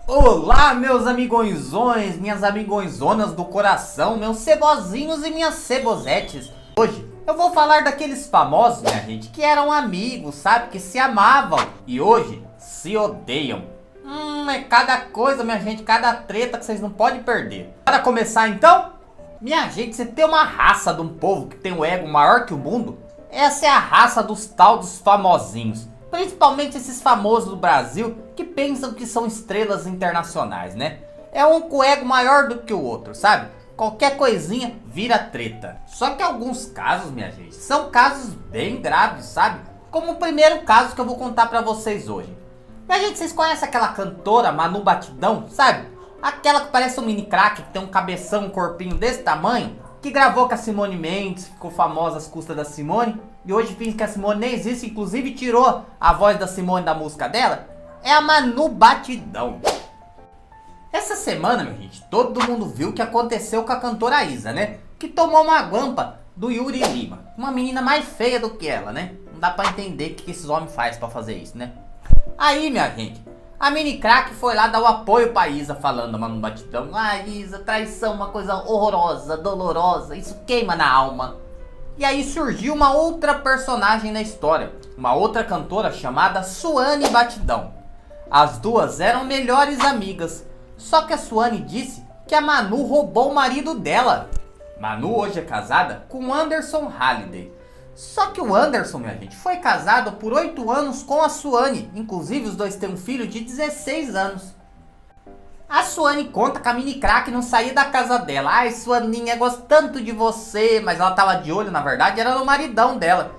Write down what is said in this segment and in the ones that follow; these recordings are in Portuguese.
Olá, meus amigõezões, minhas amigõezonas do coração, meus cebozinhos e minhas cebosetes. Hoje eu vou falar daqueles famosos, minha gente, que eram amigos, sabe? Que se amavam e hoje se odeiam. É cada coisa, minha gente, cada treta que vocês não podem perder. Para começar então, minha gente, você tem uma raça de um povo que tem um ego maior que o mundo? Essa é a raça dos tal dos famosinhos. Principalmente esses famosos do Brasil que pensam que são estrelas internacionais, né? É um com ego maior do que o outro, sabe? Qualquer coisinha vira treta. Só que alguns casos, minha gente, são casos bem graves, sabe? Como o primeiro caso que eu vou contar pra vocês hoje. Minha gente, vocês conhecem aquela cantora Manu Batidão, sabe? Aquela que parece um mini craque, que tem um cabeção, um corpinho desse tamanho, que gravou com a Simone Mendes, ficou famosa às custas da Simone, e hoje finge que a Simone nem existe, inclusive tirou a voz da Simone da música dela. É a Manu Batidão. Essa semana, minha gente, todo mundo viu o que aconteceu com a cantora Isa, né? Que tomou uma guampa do Yuri Lima, uma menina mais feia do que ela, né? Não dá pra entender o que esses homens fazem pra fazer isso, né? Aí, minha gente, a mini crack foi lá dar o apoio pra Isa, falando, Manu Batidão: ah, Isa, traição, uma coisa horrorosa, dolorosa, isso queima na alma. E aí surgiu uma outra personagem na história, uma outra cantora chamada Suane Batidão. As duas eram melhores amigas, só que a Suane disse que a Manu roubou o marido dela. Manu hoje é casada com Anderson Halliday. Só que o Anderson, minha gente, foi casado por 8 anos com a Suane. Inclusive os dois têm um filho de 16 anos. A Suane conta que a mini crack não saía da casa dela. Ai, Suaninha, gosto tanto de você. Mas ela tava de olho, na verdade, era no maridão dela.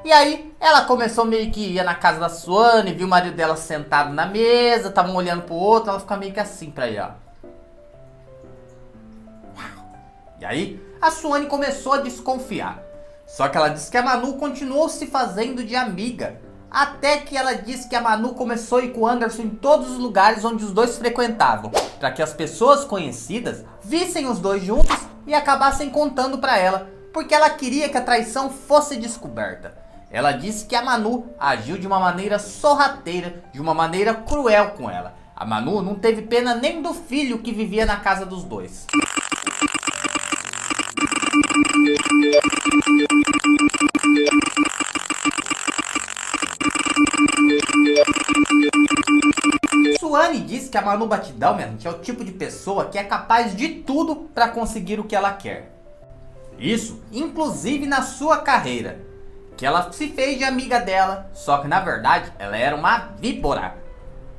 E aí, ela começou meio que ia na casa da Suane, viu o marido dela sentado na mesa, tava um olhando pro outro, ela fica meio que assim pra ele, ó. E aí, a Suane começou a desconfiar. Só que ela disse que a Manu continuou se fazendo de amiga. Até que ela disse que a Manu começou a ir com o Anderson em todos os lugares onde os dois frequentavam, para que as pessoas conhecidas vissem os dois juntos e acabassem contando para ela, porque ela queria que a traição fosse descoberta. Ela disse que a Manu agiu de uma maneira sorrateira, de uma maneira cruel com ela. A Manu não teve pena nem do filho que vivia na casa dos dois. Suane diz que a Manu Batidão, minha gente, é o tipo de pessoa que é capaz de tudo para conseguir o que ela quer. Isso, inclusive na sua carreira. Que ela se fez de amiga dela, só que na verdade ela era uma víbora.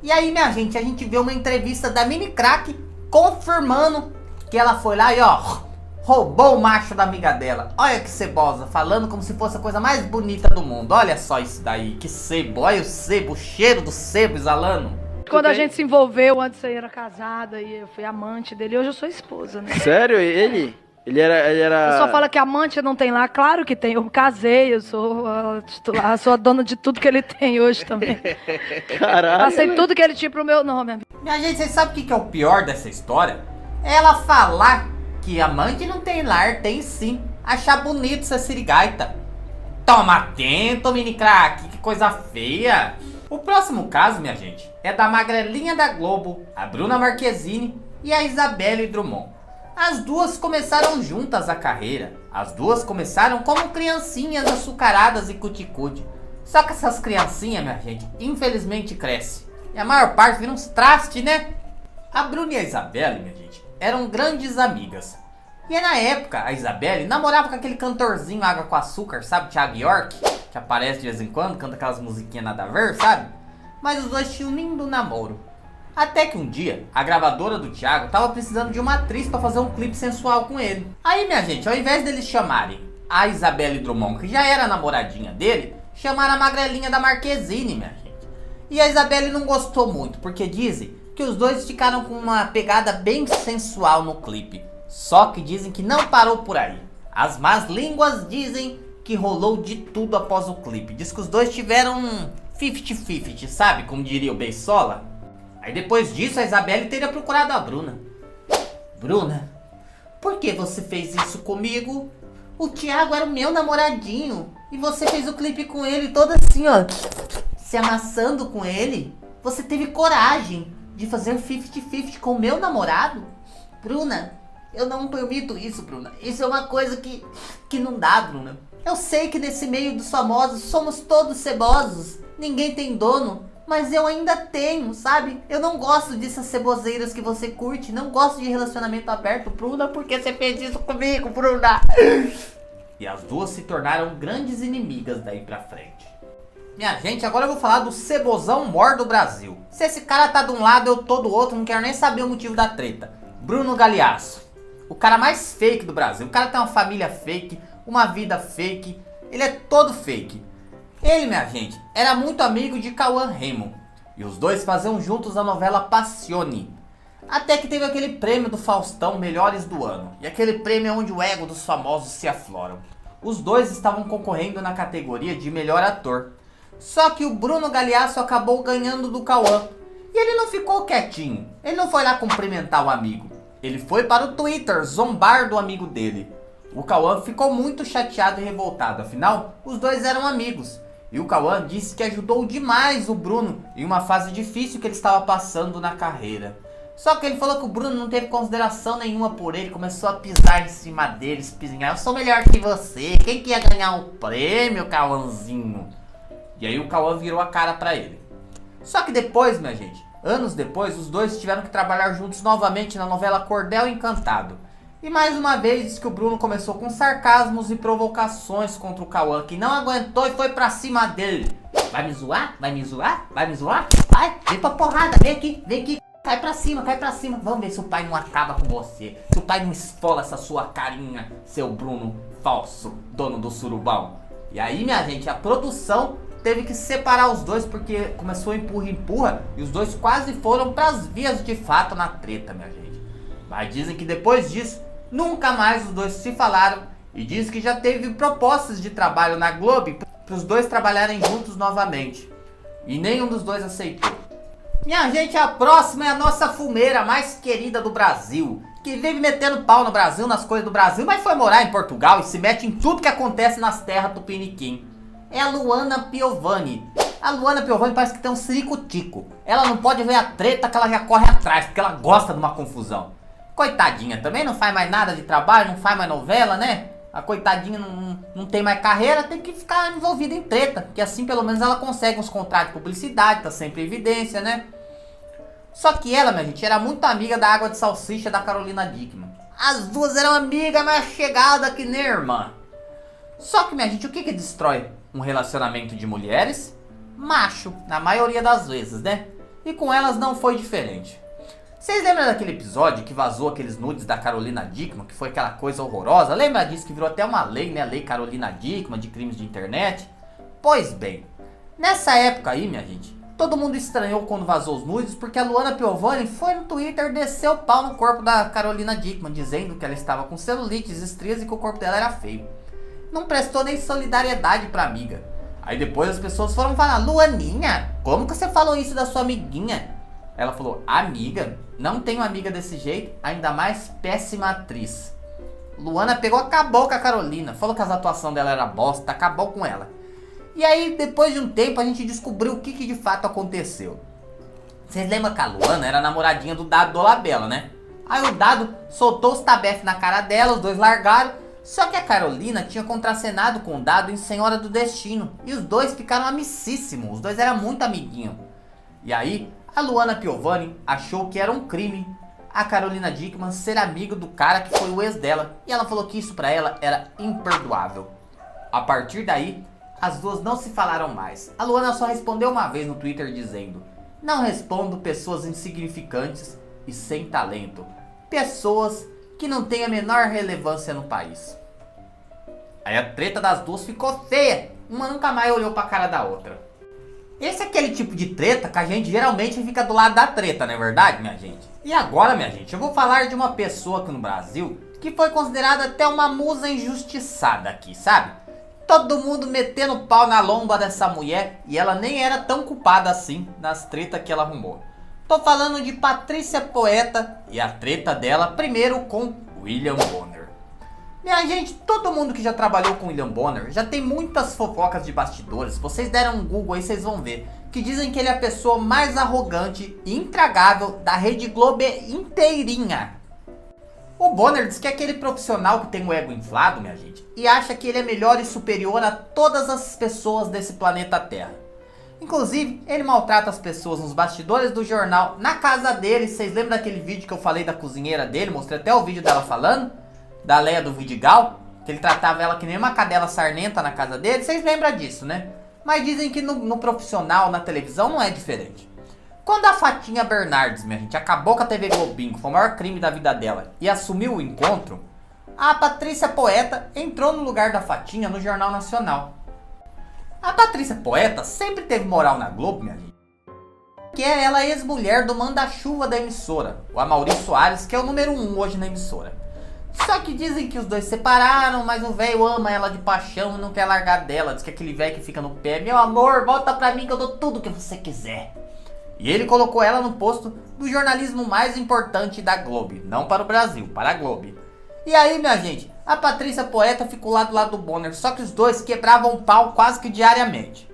E aí, minha gente, a gente vê uma entrevista da mini crack confirmando que ela foi lá e ó, roubou o macho da amiga dela. Olha que cebosa, falando como se fosse a coisa mais bonita do mundo. Olha só isso daí, que sebo, olha o sebo, o cheiro do sebo exalando. Quando a gente se envolveu, antes eu era casada e eu fui amante dele, hoje eu sou esposa, né? Sério? Ele era... Eu só falo que amante não tem lá, claro que tem, eu casei, eu sou a dona de tudo que ele tem hoje também. Caralho. Passei tudo que ele tinha pro meu nome, amigo. Minha gente, vocês sabem o que é o pior dessa história? É ela falar que amante não tem lar, tem sim. Achar bonito essa sirigaita. Toma atento, mini crack, que coisa feia. O próximo caso, minha gente, é da magrelinha da Globo, a Bruna Marquezine e a Isabelle Drummond. As duas começaram juntas a carreira. As duas começaram como criancinhas açucaradas e cuticute. Só que essas criancinhas, minha gente, infelizmente crescem. E a maior parte vira uns traste, né? A Bruna e a Isabelle, minha gente, eram grandes amigas. E na época, a Isabelle namorava com aquele cantorzinho Água com Açúcar, sabe? Thiago York, que aparece de vez em quando, canta aquelas musiquinhas nada a ver, sabe? Mas os dois tinham um lindo namoro. Até que um dia, a gravadora do Thiago tava precisando de uma atriz pra fazer um clipe sensual com ele. Aí, minha gente, ao invés deles chamarem a Isabelle Drummond, que já era a namoradinha dele, chamaram a magrelinha da Marquezine, minha gente. E a Isabelle não gostou muito, porque dizem que os dois ficaram com uma pegada bem sensual no clipe. Só que dizem que não parou por aí. As más línguas dizem que rolou de tudo após o clipe. Diz que os dois tiveram um 50-50, sabe? Como diria o Beisola. Aí depois disso a Isabelle teria procurado a Bruna. Bruna, por que você fez isso comigo? O Thiago era o meu namoradinho. E você fez o clipe com ele todo assim, ó, se amassando com ele. Você teve coragem. de fazer 50-50 com o meu namorado? Bruna, eu não permito isso, Bruna. Isso é uma coisa que não dá, Bruna. Eu sei que nesse meio dos famosos somos todos cebosos, ninguém tem dono, mas eu ainda tenho, sabe? Eu não gosto dessas ceboseiras que você curte, não gosto de relacionamento aberto. Bruna, por que você fez isso comigo, Bruna? E as duas se tornaram grandes inimigas daí pra frente. Minha gente, agora eu vou falar do cebosão mor do Brasil. Se esse cara tá de um lado, eu tô do outro, não quero nem saber o motivo da treta. Bruno Galhaço, o cara mais fake do Brasil. O cara tem uma família fake, uma vida fake, ele é todo fake. Ele, minha gente, era muito amigo de Cauã Raymond, e os dois faziam juntos a novela Passione. Até que teve aquele prêmio do Faustão Melhores do Ano, e aquele prêmio é onde o ego dos famosos se afloram. Os dois estavam concorrendo na categoria de melhor ator. Só que o Bruno Galhaço acabou ganhando do Cauã. E ele não ficou quietinho, ele não foi lá cumprimentar o amigo. Ele foi para o Twitter zombar do amigo dele. O Cauã ficou muito chateado e revoltado, afinal, os dois eram amigos. E o Cauã disse que ajudou demais o Bruno em uma fase difícil que ele estava passando na carreira. Só que ele falou que o Bruno não teve consideração nenhuma por ele, começou a pisar em cima dele, espizinhar. Eu sou melhor que você, quem que ia ganhar o prêmio, Cauãzinho? E aí o Cauã virou a cara pra ele. Só que depois, minha gente, anos depois, os dois tiveram que trabalhar juntos novamente na novela Cordel Encantado. E mais uma vez diz que o Bruno começou com sarcasmos e provocações contra o Cauã, que não aguentou e foi pra cima dele. Vai me zoar? Vai me zoar? Vai me zoar? Vai, vem pra porrada, vem aqui. Cai pra cima, cai pra cima. Vamos ver se o pai não acaba com você. Se o pai não esfola essa sua carinha, seu Bruno falso, dono do surubão. E aí, minha gente, a produção teve que separar os dois porque começou empurra e os dois quase foram pras vias de fato na treta, minha gente. Mas dizem que depois disso, nunca mais os dois se falaram e diz que já teve propostas de trabalho na Globo para os dois trabalharem juntos novamente. E nenhum dos dois aceitou. Minha gente, a próxima é a nossa fumeira mais querida do Brasil, que vive metendo pau no Brasil, nas coisas do Brasil, mas foi morar em Portugal e se mete em tudo que acontece nas terras tupiniquim. É a Luana Piovani. A Luana Piovani parece que tem um ciricutico. Ela não pode ver a treta que ela já corre atrás, porque ela gosta de uma confusão. Coitadinha, também não faz mais nada de trabalho, não faz mais novela, né? A coitadinha não tem mais carreira, tem que ficar envolvida em treta, que assim pelo menos ela consegue uns contratos de publicidade, tá sempre em evidência, né? Só que ela, minha gente, era muito amiga da Água de Salsicha da Carolina Dickmann. As duas eram amigas, mas chegadas que nem irmã. Só que, minha gente, o que destrói um relacionamento de mulheres? Macho, na maioria das vezes, né? E com elas não foi diferente. Vocês lembram daquele episódio que vazou aqueles nudes da Carolina Dickmann, que foi aquela coisa horrorosa? Lembra disso que virou até uma lei, né? A lei Carolina Dickmann de crimes de internet? Pois bem, nessa época aí, minha gente, todo mundo estranhou quando vazou os nudes, porque a Luana Piovani foi no Twitter descer o pau no corpo da Carolina Dickmann, dizendo que ela estava com celulites, estrias e que o corpo dela era feio. Não prestou nem solidariedade pra amiga. Aí depois as pessoas foram falar: Luaninha, como que você falou isso da sua amiguinha? Ela falou: amiga? Não tenho amiga desse jeito, ainda mais péssima atriz. Luana pegou, acabou com a Carolina, falou que a atuação dela era bosta, acabou com ela. E aí, depois de um tempo, a gente descobriu o que de fato aconteceu. Vocês lembram que a Luana era namoradinha do Dado Dolabella, né? Aí o Dado soltou os tabefes na cara dela, os dois largaram. Só que a Carolina tinha contracenado com o Dado em Senhora do Destino. E os dois ficaram amicíssimos, os dois eram muito amiguinhos. E aí, a Luana Piovani achou que era um crime a Carolina Dickmann ser amigo do cara que foi o ex dela. E ela falou que isso pra ela era imperdoável. A partir daí, as duas não se falaram mais. A Luana só respondeu uma vez no Twitter dizendo: não respondo pessoas insignificantes e sem talento. Pessoas que não têm a menor relevância no país. Aí a treta das duas ficou feia. Uma nunca mais olhou pra cara da outra. Esse é aquele tipo de treta que a gente geralmente fica do lado da treta, não é verdade, minha gente? E agora, minha gente, eu vou falar de uma pessoa aqui no Brasil que foi considerada até uma musa injustiçada aqui, sabe? Todo mundo metendo pau na lomba dessa mulher e ela nem era tão culpada assim nas tretas que ela arrumou. Tô falando de Patrícia Poeta e a treta dela primeiro com William Bonner. Minha gente, todo mundo que já trabalhou com William Bonner já tem muitas fofocas de bastidores. Vocês deram um Google aí, vocês vão ver que dizem que ele é a pessoa mais arrogante e intragável da Rede Globo inteirinha. O Bonner diz que é aquele profissional que tem o ego inflado, minha gente, e acha que ele é melhor e superior a todas as pessoas desse planeta Terra. Inclusive, ele maltrata as pessoas nos bastidores do jornal, na casa dele. Vocês lembram daquele vídeo que eu falei da cozinheira dele? Mostrei até o vídeo dela falando, da Leia do Vidigal, que ele tratava ela que nem uma cadela sarnenta na casa dele. Vocês lembram disso, né? Mas dizem que no profissional, na televisão, não é diferente. Quando a Fatinha Bernardes, minha gente, acabou com a TV Globinho, que foi o maior crime da vida dela, e assumiu o encontro, a Patrícia Poeta entrou no lugar da Fatinha no Jornal Nacional. A Patrícia Poeta sempre teve moral na Globo, minha gente, que ela é ex-mulher do manda-chuva da emissora, o Amaury Soares, que é o número 1 hoje na emissora. Só que dizem que os dois separaram, mas o velho ama ela de paixão e não quer largar dela. Diz que aquele velho que fica no pé: meu amor, volta pra mim que eu dou tudo que você quiser. E ele colocou ela no posto do jornalismo mais importante da Globo. Não para o Brasil, para a Globo. E aí, minha gente, a Patrícia Poeta ficou lá do lado do Bonner. Só que os dois quebravam pau quase que diariamente.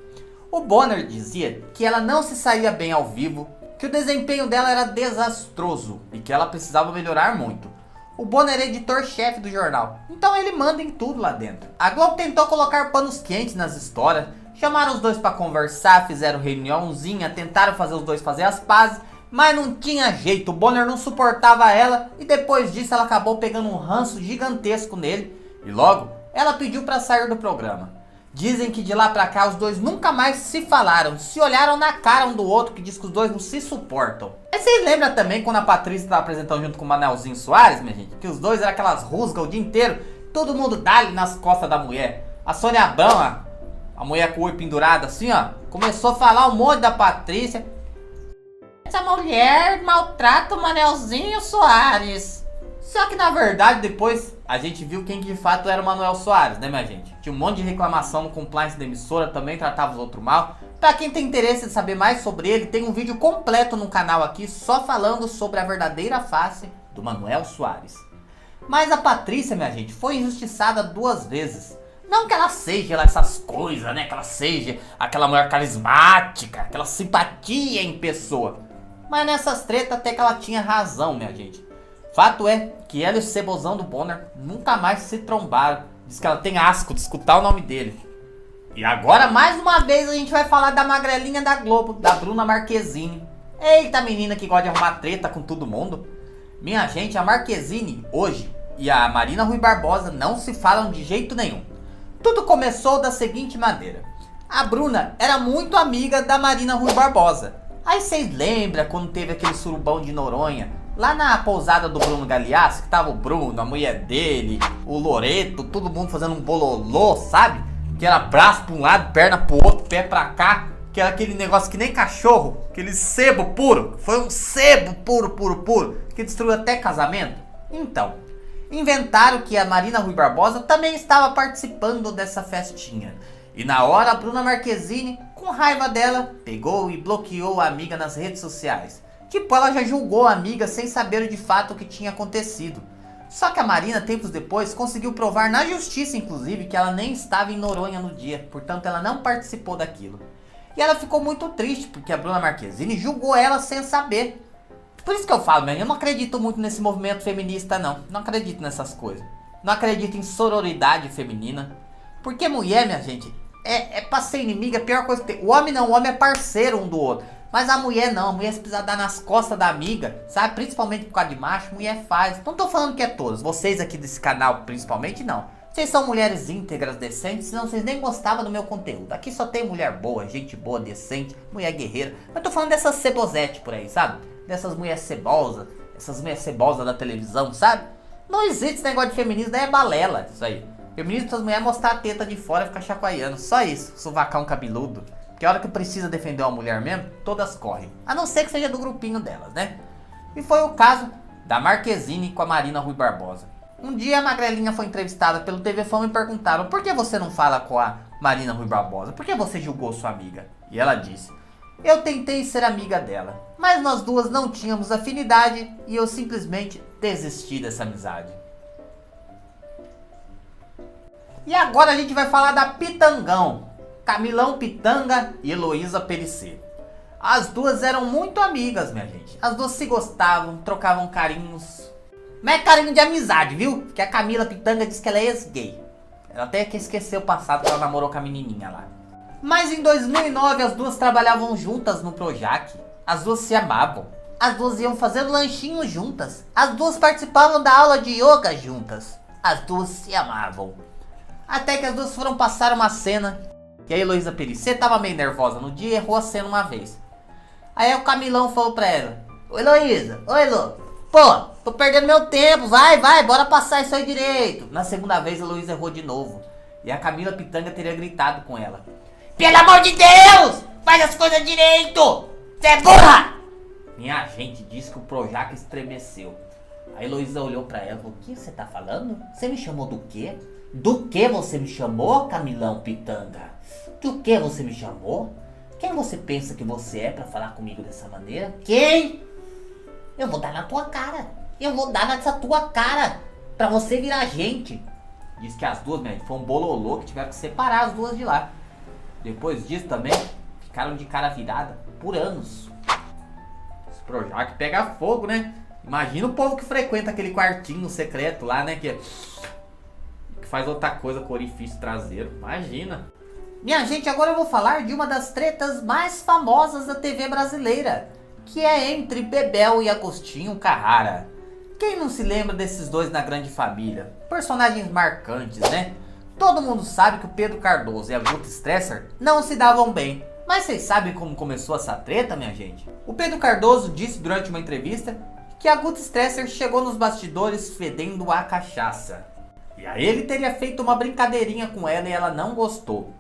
O Bonner dizia que ela não se saía bem ao vivo, que o desempenho dela era desastroso e que ela precisava melhorar muito. O Bonner é editor-chefe do jornal, então ele manda em tudo lá dentro. A Globo tentou colocar panos quentes nas histórias, chamaram os dois pra conversar, fizeram reuniãozinha, tentaram fazer os dois fazer as pazes, mas não tinha jeito. O Bonner não suportava ela e depois disso ela acabou pegando um ranço gigantesco nele e logo ela pediu pra sair do programa. Dizem que de lá pra cá os dois nunca mais se falaram, se olharam na cara um do outro, que diz que os dois não se suportam. Mas vocês lembram também quando a Patrícia estava apresentando junto com o Manelzinho Soares, minha gente? Que os dois eram aquelas rusgas o dia inteiro, todo mundo dá-lhe nas costas da mulher. A Sônia Abrão, a mulher com o olho pendurado assim, ó, começou a falar um monte da Patrícia. Essa mulher maltrata o Manelzinho Soares. Só que na verdade depois a gente viu quem que de fato era o Manuel Soares, né, minha gente? Tinha um monte de reclamação no compliance da emissora, também tratava os outros mal. Pra quem tem interesse em saber mais sobre ele, tem um vídeo completo no canal aqui só falando sobre a verdadeira face do Manuel Soares. Mas a Patrícia, minha gente, foi injustiçada 2 vezes. Não que ela seja essas coisas, né? Que ela seja aquela mulher carismática, aquela simpatia em pessoa. Mas nessas tretas até que ela tinha razão, minha gente. Fato é que ela e o cebozão do Bonner nunca mais se trombaram. Diz que ela tem asco de escutar o nome dele. E agora mais uma vez a gente vai falar da magrelinha da Globo, da Bruna Marquezine. Eita menina que gosta de arrumar treta com todo mundo. Minha gente, a Marquezine hoje e a Marina Rui Barbosa não se falam de jeito nenhum. Tudo começou da seguinte maneira: a Bruna era muito amiga da Marina Rui Barbosa. Aí vocês lembram quando teve aquele surubão de Noronha, lá na pousada do Bruno Galeasso, que tava o Bruno, a mulher dele, o Loreto, todo mundo fazendo um bololô, sabe? Que era braço pra um lado, perna pro outro, pé pra cá, que era aquele negócio que nem cachorro, aquele sebo puro. Foi um sebo puro, que destruiu até casamento. Então, inventaram que a Marina Rui Barbosa também estava participando dessa festinha. E na hora a Bruna Marquezine, com raiva dela, pegou e bloqueou a amiga nas redes sociais. Tipo, ela já julgou a amiga sem saber de fato o que tinha acontecido. Só que a Marina, tempos depois, conseguiu provar na justiça, inclusive, que ela nem estava em Noronha no dia. Portanto, ela não participou daquilo. E ela ficou muito triste, porque a Bruna Marquezine julgou ela sem saber. Por isso que eu falo, eu não acredito muito nesse movimento feminista, não. Não acredito nessas coisas. Não acredito em sororidade feminina. Porque mulher, minha gente, é pra ser inimiga a pior coisa que tem. O homem não, o homem é parceiro um do outro. Mas a mulher não, a mulher se precisar dar nas costas da amiga, sabe? Principalmente por causa de macho, mulher faz. Não tô falando que é todas, vocês aqui desse canal principalmente não. Vocês são mulheres íntegras, decentes, senão vocês nem gostavam do meu conteúdo. Aqui só tem mulher boa, gente boa, decente, mulher guerreira. Mas tô falando dessas cebosete por aí, sabe? Dessas mulheres cebosas, essas mulheres cebosas da televisão, sabe? Não existe esse negócio de feminismo, daí é balela isso aí. Feminismo para as mulheres mostrar a teta de fora e ficar chacoalhando, só isso, sovacão cabeludo. Que a hora que precisa defender uma mulher mesmo, todas correm. A não ser que seja do grupinho delas, né? E foi o caso da Marquezine com a Marina Rui Barbosa. Um dia a magrelinha foi entrevistada pelo TV Fama e perguntaram: por que você não fala com a Marina Rui Barbosa? Por que você julgou sua amiga? E ela disse: eu tentei ser amiga dela, mas nós duas não tínhamos afinidade e eu simplesmente desisti dessa amizade. E agora a gente vai falar da Pitangão. Camilão Pitanga e Heloísa Périssé. As duas eram muito amigas, minha gente. As duas se gostavam, trocavam carinhos. Mas é carinho de amizade, viu? Porque a Camila Pitanga diz que ela é ex-gay. Ela até que esqueceu o passado que ela namorou com a menininha lá. Mas em 2009 as duas trabalhavam juntas no Projac. As duas se amavam. As duas iam fazer lanchinho juntas. As duas participavam da aula de yoga juntas. As duas se amavam. Até que as duas foram passar uma cena. E a Heloísa Perissé tava meio nervosa no dia e errou a cena uma vez. Aí o Camilão falou pra ela: Ô Heloísa, ô Elo, pô, tô perdendo meu tempo, vai, bora passar isso aí direito. Na segunda vez a Heloísa errou de novo. E a Camila Pitanga teria gritado com ela: pelo amor de Deus, faz as coisas direito, você é burra! Minha gente disse que o Projac estremeceu. A Heloísa olhou pra ela e falou: o que você tá falando? Você me chamou do quê? Do que você me chamou, Camilão Pitanga? Do que você me chamou? Quem você pensa que você é pra falar comigo dessa maneira? Quem? Eu vou dar na tua cara. Eu vou dar nessa tua cara. Pra você virar gente. Diz que as duas, né, foi um bololô que tiveram que separar as duas de lá. Depois disso também, ficaram de cara virada por anos. Esse Projac pega fogo, né? Imagina o povo que frequenta aquele quartinho secreto lá, né? Que faz outra coisa com o orifício traseiro. Imagina. Minha gente, agora eu vou falar de uma das tretas mais famosas da TV brasileira, que é entre Bebel e Agostinho Carrara. Quem não se lembra desses dois na Grande Família? Personagens marcantes, né? Todo mundo sabe que o Pedro Cardoso e a Guta Stresser não se davam bem. Mas vocês sabem como começou essa treta, minha gente? O Pedro Cardoso disse durante uma entrevista que a Guta Stresser chegou nos bastidores fedendo a cachaça. E aí ele teria feito uma brincadeirinha com ela e ela não gostou.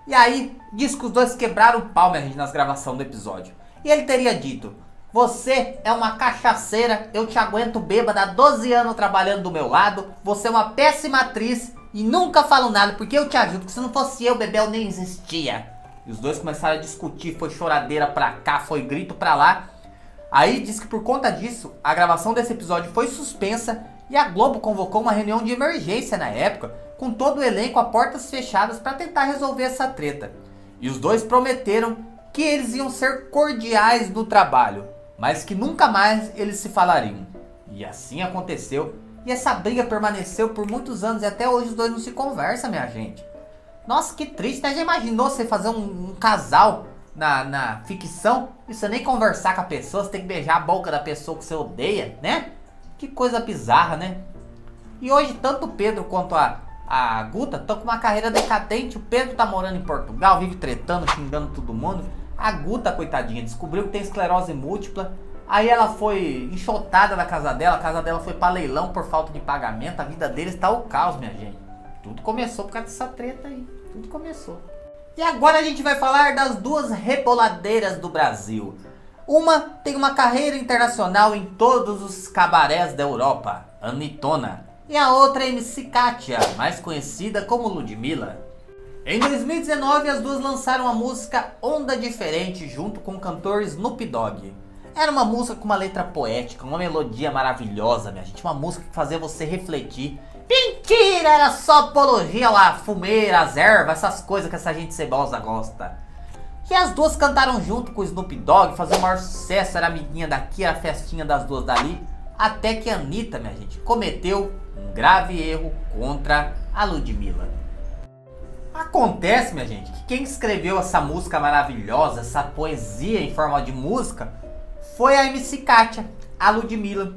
E aí, diz que os dois quebraram o pau, minha gente, nas gravações do episódio. E ele teria dito: você é uma cachaceira, eu te aguento bêbada há 12 anos trabalhando do meu lado, você é uma péssima atriz e nunca falo nada porque eu te ajudo, que se não fosse eu, Bebel nem existia. E os dois começaram a discutir, foi choradeira pra cá, foi grito pra lá. Aí diz que por conta disso, a gravação desse episódio foi suspensa e a Globo convocou uma reunião de emergência na época, com todo o elenco a portas fechadas para tentar resolver essa treta. E os dois prometeram que eles iam ser cordiais no trabalho, mas que nunca mais eles se falariam. E assim aconteceu, e essa briga permaneceu por muitos anos e até hoje os dois não se conversam, minha gente. Nossa, que triste, né? Já imaginou você fazer um casal na ficção e você nem conversar com a pessoa, você tem que beijar a boca da pessoa que você odeia, né? Que coisa bizarra, né? E hoje tanto o Pedro quanto a Guta estão com uma carreira decadente. O Pedro tá morando em Portugal, vive tretando, xingando todo mundo. A Guta, coitadinha, descobriu que tem esclerose múltipla. Aí ela foi enxotada da casa dela. A casa dela foi pra leilão por falta de pagamento. A vida deles tá o caos, minha gente. Tudo começou por causa dessa treta aí. Tudo começou. E agora a gente vai falar das duas reboladeiras do Brasil. Uma tem uma carreira internacional em todos os cabarés da Europa, Anittona. E a outra é MC Katia, mais conhecida como Ludmilla. Em 2019, as duas lançaram a música Onda Diferente junto com o cantor Snoop Dogg. Era uma música com uma letra poética, uma melodia maravilhosa, minha gente. Uma música que fazia você refletir. Mentira, era só apologia lá, fumeira, as ervas, essas coisas que essa gente cebosa gosta. E as duas cantaram junto com o Snoop Dogg, fazia o maior sucesso, era amiguinha daqui, era festinha das duas dali. Até que a Anitta, minha gente, cometeu um grave erro contra a Ludmilla. Acontece, minha gente, que quem escreveu essa música maravilhosa, essa poesia em forma de música, foi a MC Katia, a Ludmilla.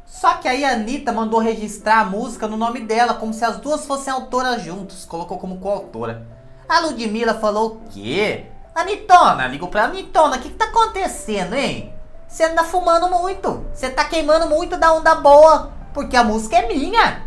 Só que aí a Anitta mandou registrar a música no nome dela, como se as duas fossem autoras juntos, colocou como coautora. A Ludmilla falou o quê? Anittona, ligou pra ela: Anittona, o que tá acontecendo, hein? Você anda fumando muito, você tá queimando muito da onda boa, porque a música é minha.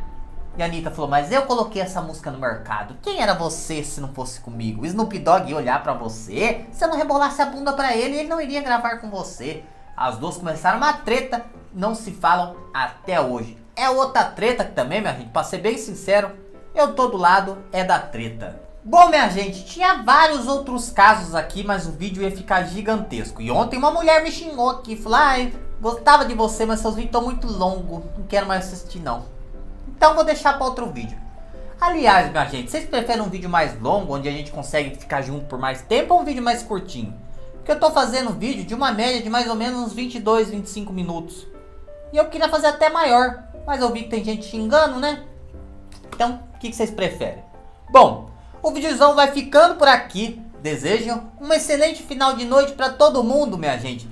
E a Anitta falou: mas eu coloquei essa música no mercado, quem era você se não fosse comigo? O Snoop Dogg ia olhar pra você, se eu não rebolasse a bunda pra ele, ele não iria gravar com você. As duas começaram uma treta, não se falam até hoje. É outra treta que também, minha gente, pra ser bem sincero, eu tô do lado é da treta. Bom, minha gente, tinha vários outros casos aqui, mas o vídeo ia ficar gigantesco. E ontem uma mulher me xingou aqui, falou: ai, gostava de você, mas seus vídeos estão muito longos, não quero mais assistir não. Então vou deixar para outro vídeo. Aliás, minha gente, vocês preferem um vídeo mais longo, onde a gente consegue ficar junto por mais tempo, ou um vídeo mais curtinho? Porque Porque eu tô fazendo vídeo de uma média de mais ou menos uns 22, 25 minutos. E eu queria fazer até maior, mas eu vi que tem gente xingando, né? Então, o que vocês preferem? Bom, o videozão vai ficando por aqui. Desejo um excelente final de noite pra todo mundo, minha gente.